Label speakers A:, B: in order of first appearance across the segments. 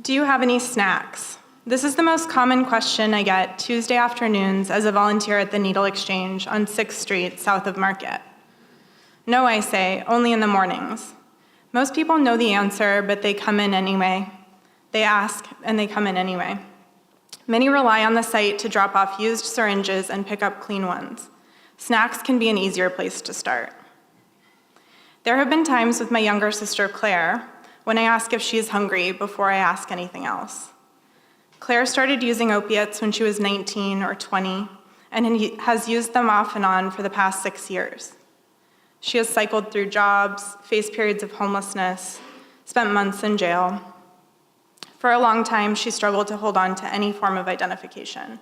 A: Do you have any snacks? This is the most common question I get Tuesday afternoons as a volunteer at the Needle Exchange on 6th Street, south of Market. No, I say, only in the mornings. Most people know the answer, but they come in anyway. They ask, and they come in anyway. Many rely on the site to drop off used syringes and pick up clean ones. Snacks can be an easier place to start. There have been times with my younger sister, Claire, when I ask if she is hungry before I ask anything else. Claire started using opiates when she was 19 or 20, and has used them off and on for the past 6 years. She has cycled through jobs, faced periods of homelessness, spent months in jail. For a long time, she struggled to hold on to any form of identification.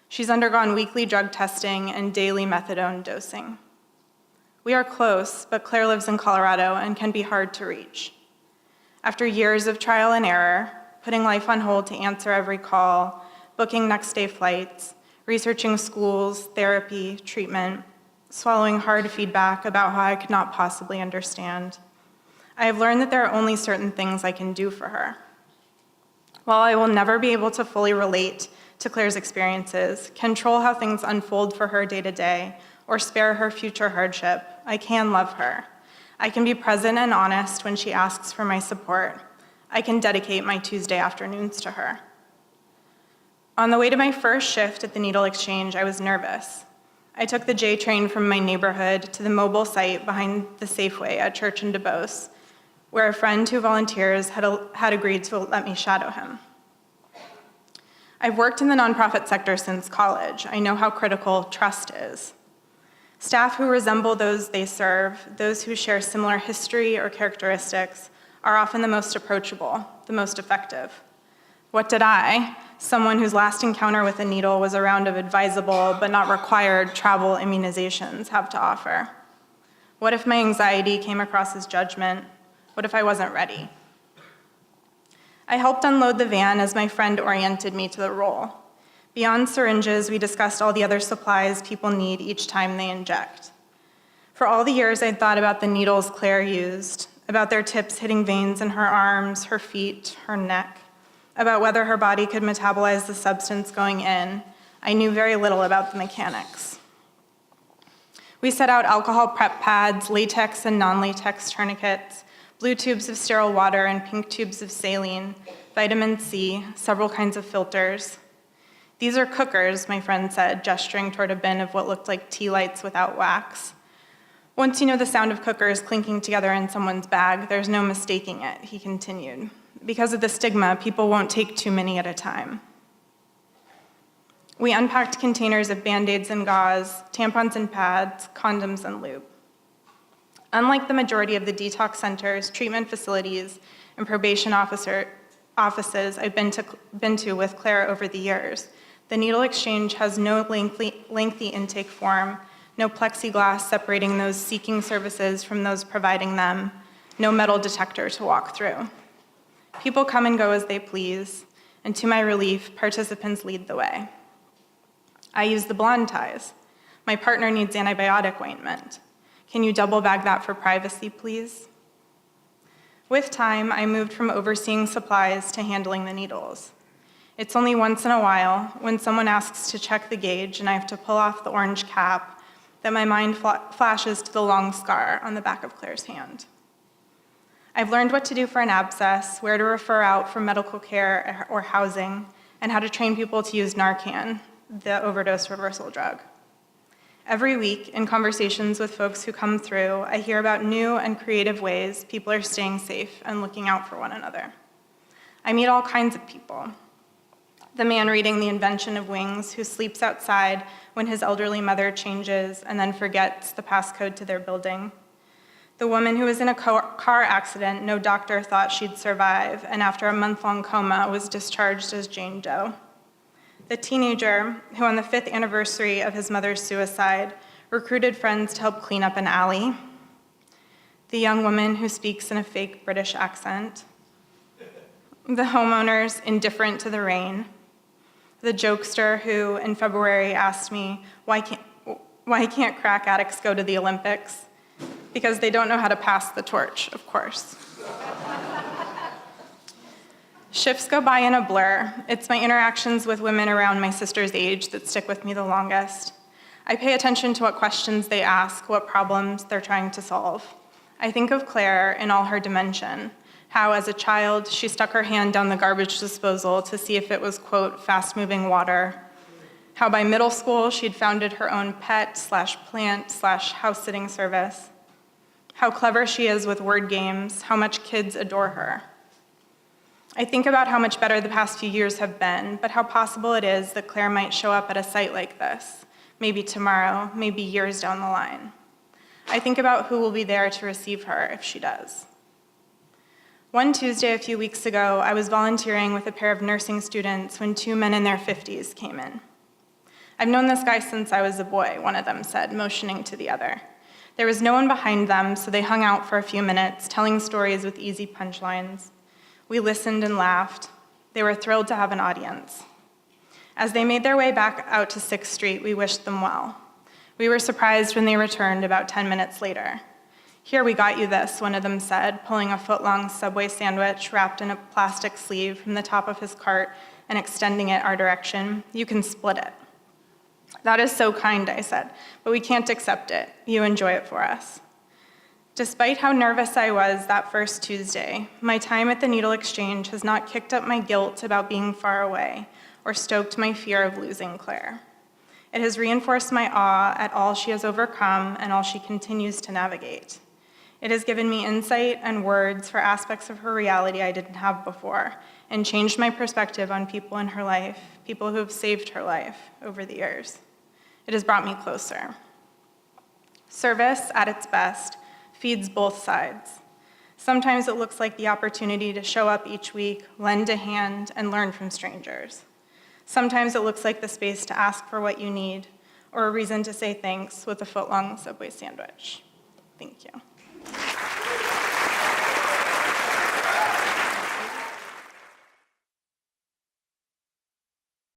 A: She's undergone weekly drug testing and daily methadone dosing. We are close, but Claire lives in Colorado and can be hard to reach. After years of trial and error, putting life on hold to answer every call, booking next-day flights, researching schools, therapy, treatment, swallowing hard feedback about how I could not possibly understand, I have learned that there are only certain things I can do for her. While I will never be able to fully relate to Claire's experiences, control how things unfold for her day to day, or spare her future hardship, I can love her. I can be present and honest when she asks for my support. I can dedicate my Tuesday afternoons to her. On the way to my first shift at the Needle Exchange, I was nervous. I took the J train from my neighborhood to the mobile site behind the Safeway at Church and DuBose, where a friend who volunteers had agreed to let me shadow him. I've worked in the nonprofit sector since college. I know how critical trust is. Staff who resemble those they serve, those who share similar history or characteristics, are often the most approachable, the most effective. What did I, someone whose last encounter with a needle was a round of advisable but not required travel immunizations, have to offer? What if my anxiety came across as judgment? What if I wasn't ready? I helped unload the van as my friend oriented me to the role. Beyond syringes, we discussed all the other supplies people need each time they inject. For all the years I'd thought about the needles Claire used, about their tips hitting veins in her arms, her feet, her neck, about whether her body could metabolize the substance going in, I knew very little about the mechanics. We set out alcohol prep pads, latex and non-latex tourniquets, blue tubes of sterile water and pink tubes of saline, vitamin C, several kinds of filters. These are cookers, my friend said, gesturing toward a bin of what looked like tea lights without wax. Once you know the sound of cookers clinking together in someone's bag, there's no mistaking it, he continued. Because of the stigma, people won't take too many at a time. We unpacked containers of Band-Aids and gauze, tampons and pads, condoms and lube. Unlike the majority of the detox centers, treatment facilities, and probation offices I've been to with Claire over the years, the Needle Exchange has no lengthy intake form, no plexiglass separating those seeking services from those providing them, no metal detector to walk through. People come and go as they please, and to my relief, participants lead the way. I use the blonde ties. My partner needs antibiotic ointment. Can you double bag that for privacy, please? With time, I moved from overseeing supplies to handling the needles. It's only once in a while, when someone asks to check the gauge and I have to pull off the orange cap, that my mind flashes to the long scar on the back of Claire's hand. I've learned what to do for an abscess, where to refer out for medical care or housing, and how to train people to use Narcan, the overdose reversal drug. Every week, in conversations with folks who come through, I hear about new and creative ways people are staying safe and looking out for one another. I meet all kinds of people. The man reading The Invention of Wings, who sleeps outside when his elderly mother changes and then forgets the passcode to their building. The woman who was in a car accident no doctor thought she'd survive, and after a month-long coma was discharged as Jane Doe. The teenager who, on the 5th anniversary of his mother's suicide, recruited friends to help clean up an alley. The young woman who speaks in a fake British accent. The homeowners indifferent to the rain. The jokester who, in February, asked me, why can't crack addicts go to the Olympics? Because they don't know how to pass the torch, of course. Shifts go by in a blur. It's my interactions with women around my sister's age that stick with me the longest. I pay attention to what questions they ask, what problems they're trying to solve. I think of Claire in all her dimension, how as a child she stuck her hand down the garbage disposal to see if it was, quote, fast-moving water. How by middle school she'd founded her own pet/plant/house-sitting service. How clever she is with word games, how much kids adore her. I think about how much better the past few years have been, but how possible it is that Claire might show up at a site like this, maybe tomorrow, maybe years down the line. I think about who will be there to receive her if she does. One Tuesday a few weeks ago, I was volunteering with a pair of nursing students when two men in their 50s came in. "I've known this guy since I was a boy," one of them said, motioning to the other. There was no one behind them, so they hung out for a few minutes, telling stories with easy punchlines. We listened and laughed. They were thrilled to have an audience. As they made their way back out to 6th Street, we wished them well. We were surprised when they returned about 10 minutes later. "Here, we got you this," one of them said, pulling a foot-long Subway sandwich wrapped in a plastic sleeve from the top of his cart and extending it our direction. "You can split it." "That is so kind," I said, "but we can't accept it. You enjoy it for us." Despite how nervous I was that first Tuesday, my time at the Needle Exchange has not kicked up my guilt about being far away or stoked my fear of losing Claire. It has reinforced my awe at all she has overcome and all she continues to navigate. It has given me insight and words for aspects of her reality I didn't have before, and changed my perspective on people in her life, people who have saved her life over the years. It has brought me closer. Service, at its best, feeds both sides. Sometimes it looks like the opportunity to show up each week, lend a hand, and learn from strangers. Sometimes it looks like the space to ask for what you need, or a reason to say thanks with a foot-long Subway sandwich. Thank you.